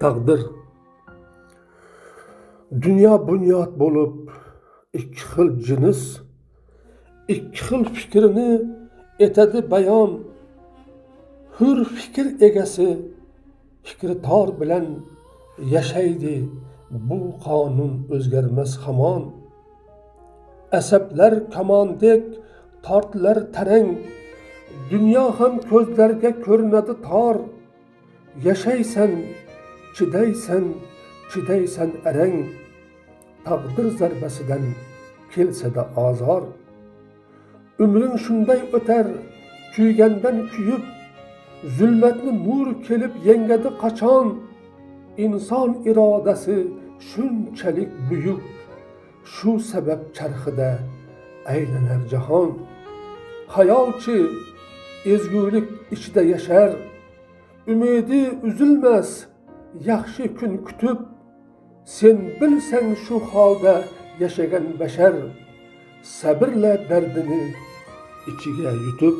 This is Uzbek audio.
Taqdir dünya bunyod bo'lib ikki xil jins, ikki xil fikrini etadi bayon. Hür fikr egasi fikri tor bilan yashaydi, bu qonun o'zgarmas hamon. Asablar kamondek tortilar tarang, dunyo ham ko'zlarga ko'rinadi tor. Yashaysan, chidaysan arang, taqdir zarbasidan kelsa-da azor. Umring shunday o'tar, kuygandan kuyib, zulmatni nur kelib yengadi qachon. Inson irodasi shunchalik buyuk, shu sabab charxida aylanar jahon. Hayolchi ezgulik ichida yashar, umidi uzilmas yaxshi kun kutib. Sen bilsang shu holda yashagan bashar, sabrla dardini ichiga yutib.